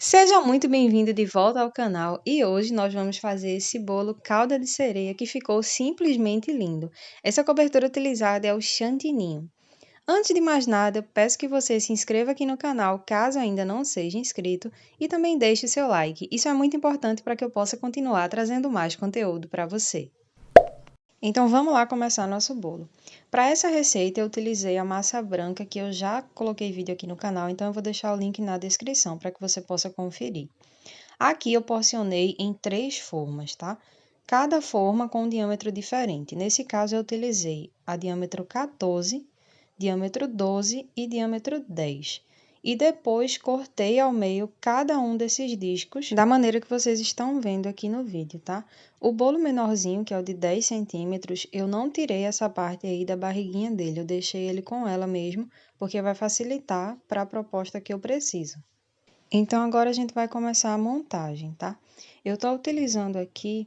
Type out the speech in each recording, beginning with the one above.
Seja muito bem-vindo de volta ao canal e hoje nós vamos fazer esse bolo calda de sereia que ficou simplesmente lindo. Essa cobertura utilizada é o chantininho. Antes de mais nada, eu peço que você se inscreva aqui no canal caso ainda não seja inscrito e também deixe seu like. Isso é muito importante para que eu possa continuar trazendo mais conteúdo para você. Então vamos lá começar nosso bolo. Para essa receita eu utilizei a massa branca que eu já coloquei vídeo aqui no canal, então eu vou deixar o link na descrição para que você possa conferir. Aqui eu porcionei em 3 formas, tá? Cada forma com um diâmetro diferente. Nesse caso eu utilizei a diâmetro 14, diâmetro 12 e diâmetro 10. E depois cortei ao meio cada um desses discos da maneira que vocês estão vendo aqui no vídeo, tá? O bolo menorzinho, que é o de 10 centímetros, eu não tirei essa parte aí da barriguinha dele, eu deixei ele com ela mesmo, porque vai facilitar para a proposta que eu preciso. Então, agora a gente vai começar a montagem, tá? Eu tô utilizando aqui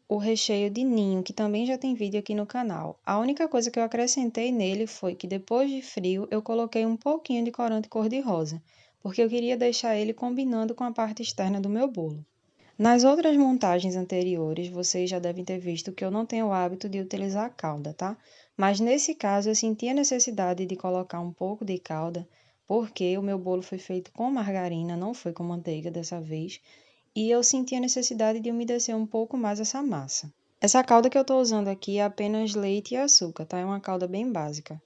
o recheio de ninho, que também já tem vídeo aqui no canal. A única coisa que eu acrescentei nele foi que depois de frio eu coloquei um pouquinho de corante cor-de-rosa, porque eu queria deixar ele combinando com a parte externa do meu bolo. Nas outras montagens anteriores, vocês já devem ter visto que eu não tenho o hábito de utilizar calda, tá? Mas nesse caso eu senti a necessidade de colocar um pouco de calda, porque o meu bolo foi feito com margarina, não foi com manteiga dessa vez, e eu senti a necessidade de umedecer um pouco mais essa massa. Essa calda que eu estou usando aqui é apenas leite e açúcar, tá? É uma calda bem básica.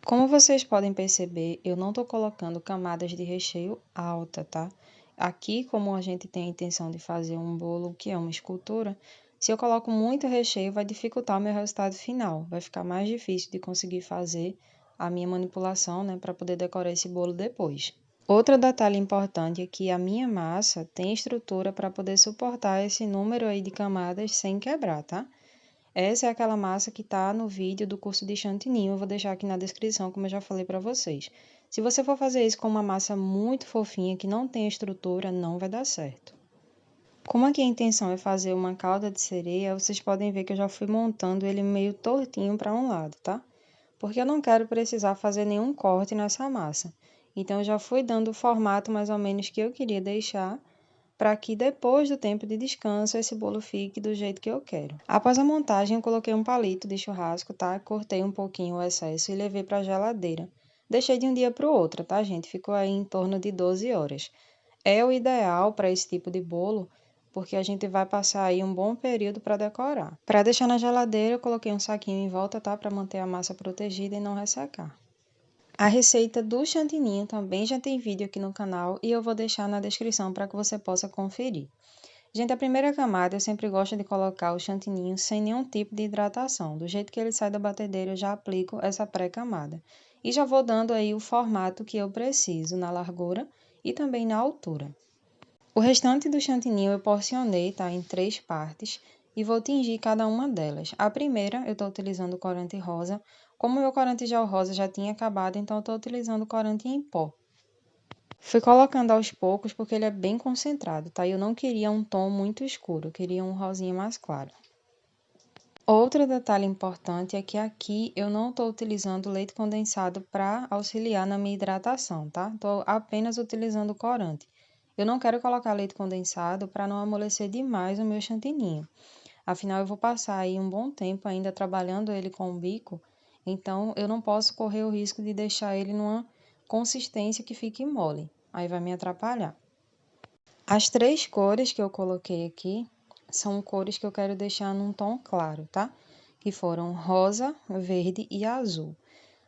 Como vocês podem perceber, eu não estou colocando camadas de recheio alta, tá? Aqui, como a gente tem a intenção de fazer um bolo que é uma escultura, se eu coloco muito recheio, vai dificultar o meu resultado final. Vai ficar mais difícil de conseguir fazer a minha manipulação, né, para poder decorar esse bolo depois. Outro detalhe importante é que a minha massa tem estrutura para poder suportar esse número aí de camadas sem quebrar, tá? Essa é aquela massa que está no vídeo do curso de chantininho, eu vou deixar aqui na descrição, como eu já falei para vocês. Se você for fazer isso com uma massa muito fofinha, que não tem estrutura, não vai dar certo. Como aqui a intenção é fazer uma calda de sereia, vocês podem ver que eu já fui montando ele meio tortinho para um lado, tá? Porque eu não quero precisar fazer nenhum corte nessa massa. Então, eu já fui dando o formato mais ou menos que eu queria deixar, para que depois do tempo de descanso esse bolo fique do jeito que eu quero. Após a montagem, eu coloquei um palito de churrasco, tá? Cortei um pouquinho o excesso e levei para a geladeira. Deixei de um dia para o outro, tá, gente? Ficou aí em torno de 12 horas. É o ideal para esse tipo de bolo, porque a gente vai passar aí um bom período para decorar. Para deixar na geladeira, eu coloquei um saquinho em volta, tá? Para manter a massa protegida e não ressecar. A receita do chantininho também já tem vídeo aqui no canal e eu vou deixar na descrição para que você possa conferir. Gente, a primeira camada eu sempre gosto de colocar o chantininho sem nenhum tipo de hidratação. Do jeito que ele sai da batedeira, eu já aplico essa pré-camada. E já vou dando aí o formato que eu preciso na largura e também na altura. O restante do chantininho eu porcionei, tá, em 3 partes e vou tingir cada uma delas. A primeira eu estou utilizando corante rosa. Como o meu corante gel rosa já tinha acabado, então eu estou utilizando corante em pó. Fui colocando aos poucos porque ele é bem concentrado, tá? Eu não queria um tom muito escuro, eu queria um rosinha mais claro. Outro detalhe importante é que aqui eu não estou utilizando leite condensado para auxiliar na minha hidratação, tá? Estou apenas utilizando corante. Eu não quero colocar leite condensado para não amolecer demais o meu chantininho. Afinal, eu vou passar aí um bom tempo ainda trabalhando ele com o bico, então eu não posso correr o risco de deixar ele numa consistência que fique mole. Aí vai me atrapalhar. As 3 cores que eu coloquei aqui são cores que eu quero deixar num tom claro, tá? Que foram rosa, verde e azul.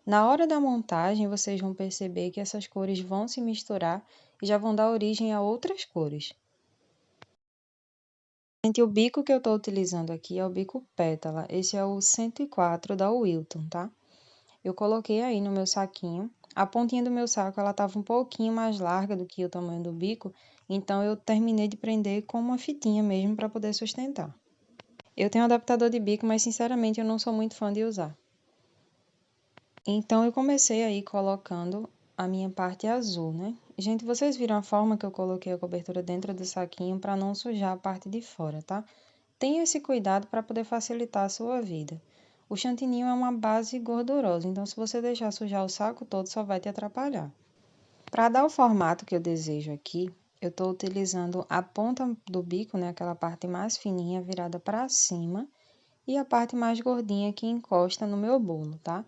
Na hora da montagem, vocês vão perceber que essas cores vão se misturar e já vão dar origem a outras cores. Gente, o bico que eu estou utilizando aqui é o bico pétala. Esse é o 104 da Wilton, tá? Eu coloquei aí no meu saquinho. A pontinha do meu saco, ela estava um pouquinho mais larga do que o tamanho do bico, então eu terminei de prender com uma fitinha mesmo para poder sustentar. Eu tenho um adaptador de bico, mas sinceramente eu não sou muito fã de usar. Então eu comecei aí colocando a minha parte azul, né? Gente, vocês viram a forma que eu coloquei a cobertura dentro do saquinho para não sujar a parte de fora, tá? Tenha esse cuidado para poder facilitar a sua vida. O chantininho é uma base gordurosa, então se você deixar sujar o saco todo, só vai te atrapalhar. Para dar o formato que eu desejo aqui, eu estou utilizando a ponta do bico, né, aquela parte mais fininha virada para cima, e a parte mais gordinha que encosta no meu bolo, tá?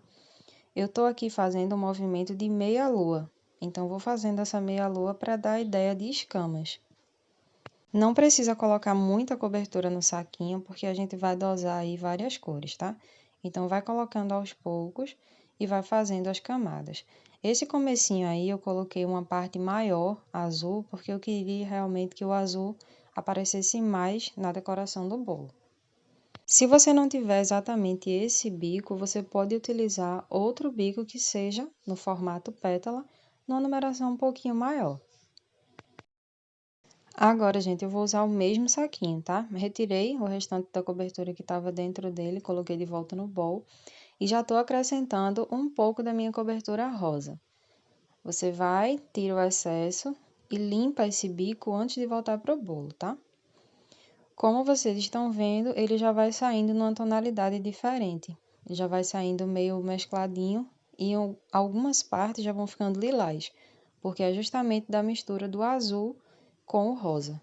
Eu estou aqui fazendo um movimento de meia-lua, então vou fazendo essa meia-lua para dar a ideia de escamas. Não precisa colocar muita cobertura no saquinho, porque a gente vai dosar aí várias cores, tá? Então, vai colocando aos poucos e vai fazendo as camadas. Esse comecinho aí eu coloquei uma parte maior, azul, porque eu queria realmente que o azul aparecesse mais na decoração do bolo. Se você não tiver exatamente esse bico, você pode utilizar outro bico que seja no formato pétala, numa numeração um pouquinho maior. Agora, gente, eu vou usar o mesmo saquinho, tá? Retirei o restante da cobertura que estava dentro dele, coloquei de volta no bowl e já estou acrescentando um pouco da minha cobertura rosa. Você vai, tira o excesso e limpa esse bico antes de voltar para o bolo, tá? Como vocês estão vendo, ele já vai saindo numa tonalidade diferente. Já vai saindo meio mescladinho e algumas partes já vão ficando lilás, porque é justamente da mistura do azul com o rosa.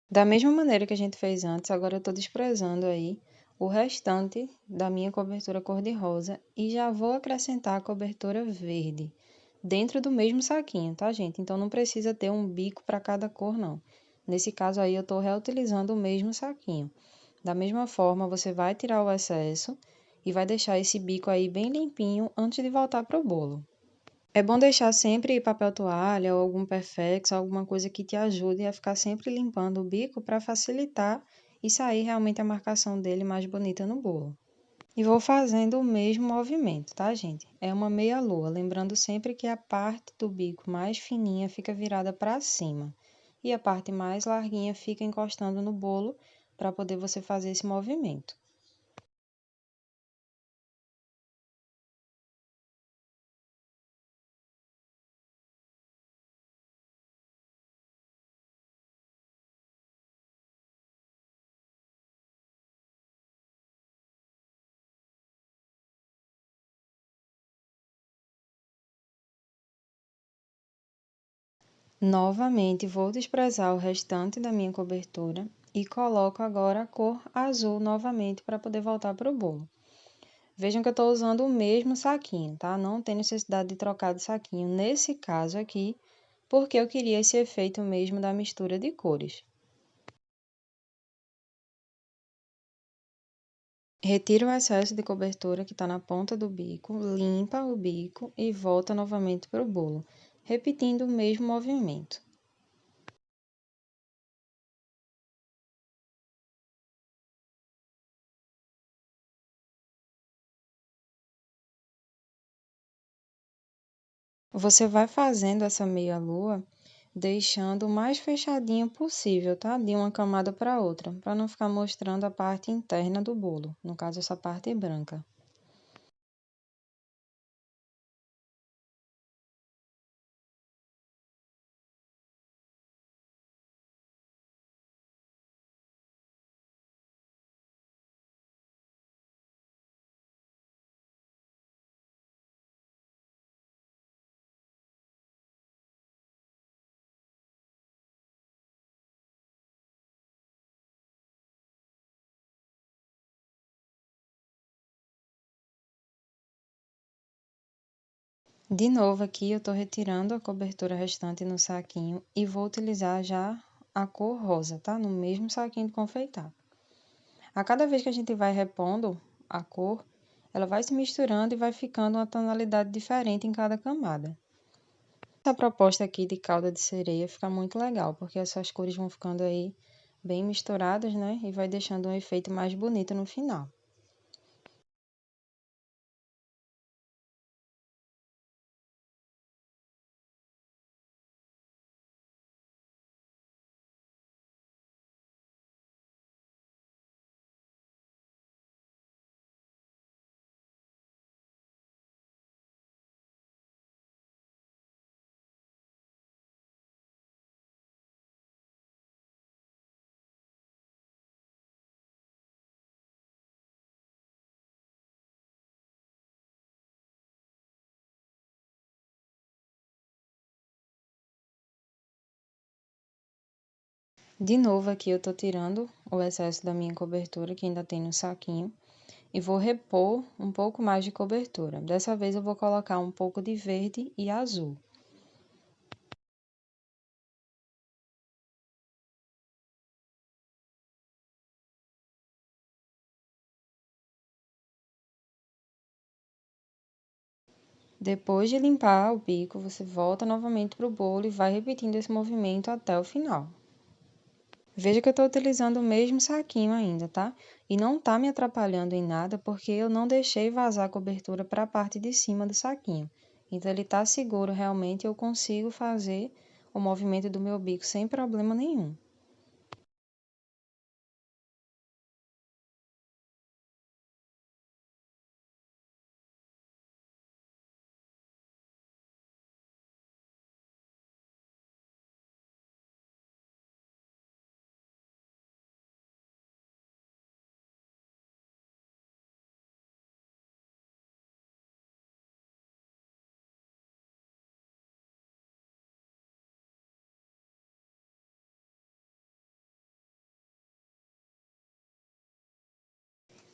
Da mesma maneira que a gente fez antes, agora eu estou desprezando aí o restante da minha cobertura cor-de-rosa e já vou acrescentar a cobertura verde dentro do mesmo saquinho, tá, gente? Então não precisa ter um bico para cada cor, não. Nesse caso aí eu estou reutilizando o mesmo saquinho. Da mesma forma, você vai tirar o excesso e vai deixar esse bico aí bem limpinho antes de voltar para o bolo. É bom deixar sempre papel toalha ou algum Perfex, alguma coisa que te ajude a ficar sempre limpando o bico para facilitar e sair realmente a marcação dele mais bonita no bolo. E vou fazendo o mesmo movimento, tá, gente? É uma meia-lua, lembrando sempre que a parte do bico mais fininha fica virada para cima e a parte mais larguinha fica encostando no bolo para poder você fazer esse movimento. Novamente, vou desprezar o restante da minha cobertura e coloco agora a cor azul novamente para poder voltar para o bolo. Vejam que eu estou usando o mesmo saquinho, tá? Não tem necessidade de trocar de saquinho nesse caso aqui, porque eu queria esse efeito mesmo da mistura de cores. Retira o excesso de cobertura que está na ponta do bico, limpa o bico e volta novamente para o bolo, repetindo o mesmo movimento. Você vai fazendo essa meia-lua deixando o mais fechadinho possível, tá? De uma camada para outra, para não ficar mostrando a parte interna do bolo, no caso essa parte branca. De novo aqui eu estou retirando a cobertura restante no saquinho e vou utilizar já a cor rosa, tá? No mesmo saquinho de confeitar. A cada vez que a gente vai repondo a cor, ela vai se misturando e vai ficando uma tonalidade diferente em cada camada. Essa proposta aqui de calda de sereia fica muito legal, porque essas cores vão ficando aí bem misturadas, né? E vai deixando um efeito mais bonito no final. De novo aqui eu tô tirando o excesso da minha cobertura que ainda tem no saquinho e vou repor um pouco mais de cobertura. Dessa vez eu vou colocar um pouco de verde e azul. Depois de limpar o bico, você volta novamente para o bolo e vai repetindo esse movimento até o final. Veja que eu estou utilizando o mesmo saquinho ainda, tá? E não tá me atrapalhando em nada porque eu não deixei vazar a cobertura para a parte de cima do saquinho. Então ele tá seguro realmente e eu consigo fazer o movimento do meu bico sem problema nenhum.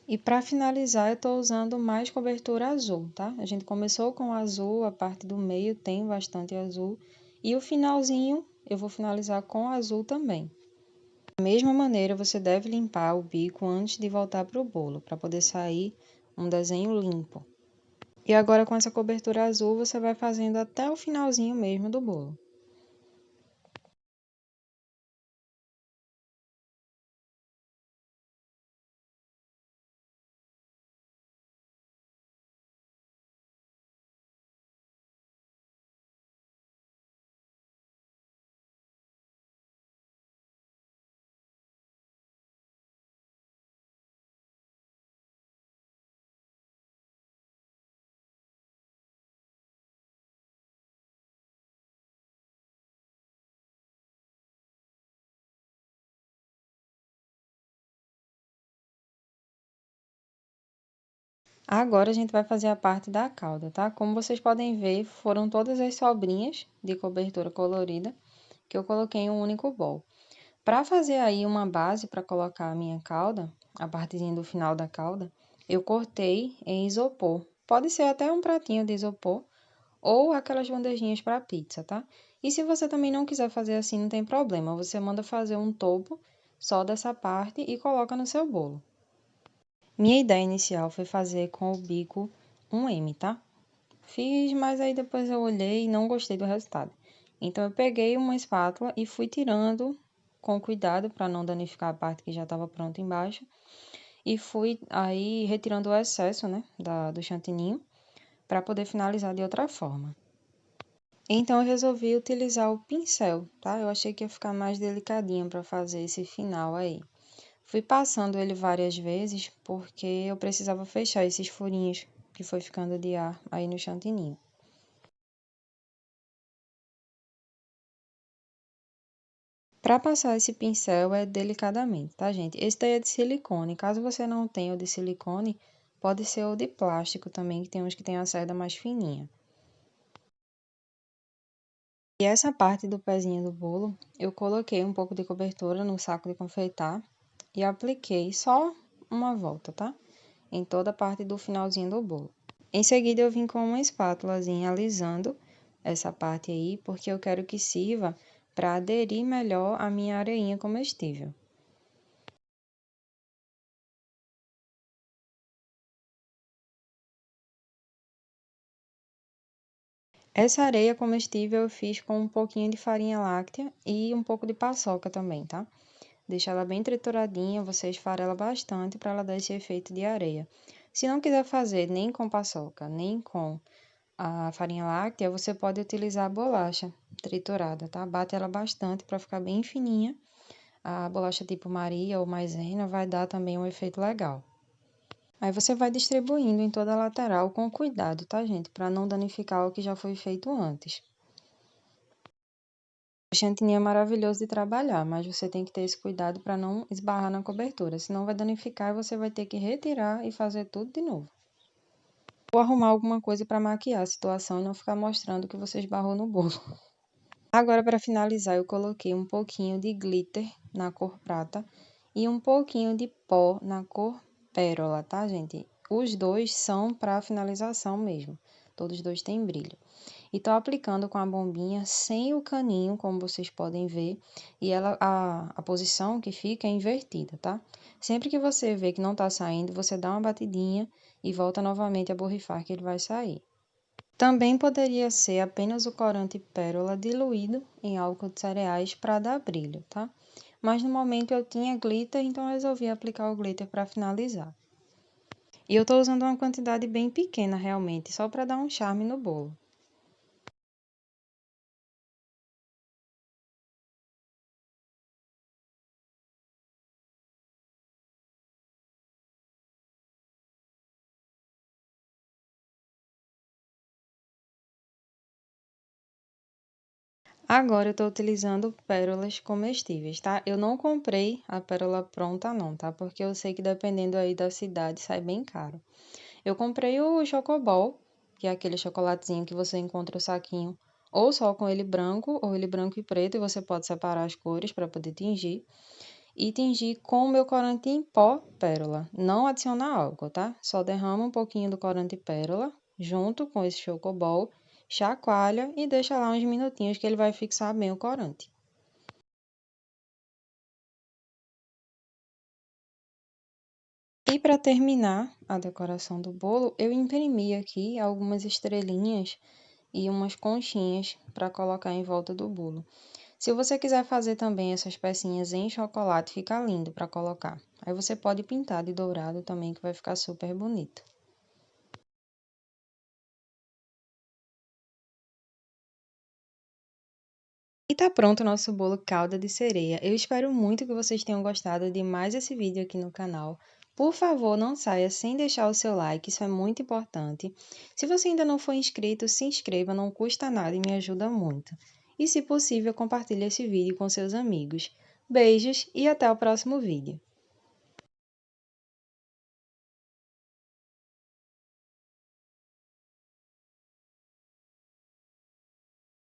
E para finalizar, eu estou usando mais cobertura azul, tá? A gente começou com azul, a parte do meio tem bastante azul. E o finalzinho, eu vou finalizar com azul também. Da mesma maneira, você deve limpar o bico antes de voltar para o bolo, para poder sair um desenho limpo. E agora com essa cobertura azul, você vai fazendo até o finalzinho mesmo do bolo. Agora a gente vai fazer a parte da cauda, tá? Como vocês podem ver, foram todas as sobrinhas de cobertura colorida que eu coloquei em um único bowl. Para fazer aí uma base para colocar a minha cauda, a partezinha do final da cauda, eu cortei em isopor. Pode ser até um pratinho de isopor ou aquelas bandejinhas para pizza, tá? E se você também não quiser fazer assim, não tem problema. Você manda fazer um topo só dessa parte e coloca no seu bolo. Minha ideia inicial foi fazer com o bico um M, tá? Fiz, mas aí depois eu olhei e não gostei do resultado. Então eu peguei uma espátula e fui tirando com cuidado para não danificar a parte que já estava pronta embaixo. E fui aí retirando o excesso, né, do chantininho para poder finalizar de outra forma. Então eu resolvi utilizar o pincel, tá? Eu achei que ia ficar mais delicadinho para fazer esse final aí. Fui passando ele várias vezes porque eu precisava fechar esses furinhos que foi ficando de ar aí no chantininho. Para passar esse pincel é delicadamente, tá, gente? Esse daí é de silicone. Caso você não tenha o de silicone, pode ser o de plástico também, que tem uns que tem a cerda mais fininha. E essa parte do pezinho do bolo, eu coloquei um pouco de cobertura no saco de confeitar e apliquei só uma volta, tá? Em toda a parte do finalzinho do bolo. Em seguida, eu vim com uma espátulazinha alisando essa parte aí, porque eu quero que sirva para aderir melhor a minha areinha comestível. Essa areia comestível eu fiz com um pouquinho de farinha láctea e um pouco de paçoca também, tá? Deixa ela bem trituradinha, você esfarela bastante para ela dar esse efeito de areia. Se não quiser fazer nem com paçoca, nem com a farinha láctea, você pode utilizar a bolacha triturada, tá? Bate ela bastante para ficar bem fininha. A bolacha tipo Maria ou Maisena vai dar também um efeito legal. Aí você vai distribuindo em toda a lateral com cuidado, tá, gente? Para não danificar o que já foi feito antes. O chantilly é maravilhoso de trabalhar, mas você tem que ter esse cuidado para não esbarrar na cobertura, senão vai danificar e você vai ter que retirar e fazer tudo de novo. Vou arrumar alguma coisa para maquiar a situação e não ficar mostrando que você esbarrou no bolo. Agora, para finalizar, eu coloquei um pouquinho de glitter na cor prata e um pouquinho de pó na cor pérola, tá, gente? Os dois são para finalização mesmo. Todos os dois têm brilho. E tô aplicando com a bombinha sem o caninho, como vocês podem ver, e a posição que fica é invertida, tá? Sempre que você vê que não tá saindo, você dá uma batidinha e volta novamente a borrifar que ele vai sair. Também poderia ser apenas o corante pérola diluído em álcool de cereais para dar brilho, tá? Mas no momento eu tinha glitter, então eu resolvi aplicar o glitter para finalizar. E eu tô usando uma quantidade bem pequena realmente, só para dar um charme no bolo. Agora eu tô utilizando pérolas comestíveis, tá? Eu não comprei a pérola pronta não, tá? Porque eu sei que dependendo aí da cidade sai bem caro. Eu comprei o Chocobol, que é aquele chocolatezinho que você encontra o saquinho ou só com ele branco ou ele branco e preto e você pode separar as cores para poder tingir. E tingir com o meu corante em pó pérola. Não adicionar álcool, tá? Só derrama um pouquinho do corante pérola junto com esse chocobol, chacoalha e deixa lá uns minutinhos que ele vai fixar bem o corante. E para terminar a decoração do bolo, eu imprimi aqui algumas estrelinhas e umas conchinhas para colocar em volta do bolo. Se você quiser fazer também essas pecinhas em chocolate, fica lindo para colocar. Aí você pode pintar de dourado também, que vai ficar super bonito. E tá pronto o nosso bolo calda de sereia. Eu espero muito que vocês tenham gostado de mais esse vídeo aqui no canal. Por favor, não saia sem deixar o seu like, isso é muito importante. Se você ainda não for inscrito, se inscreva, não custa nada e me ajuda muito. E se possível, compartilhe esse vídeo com seus amigos. Beijos e até o próximo vídeo.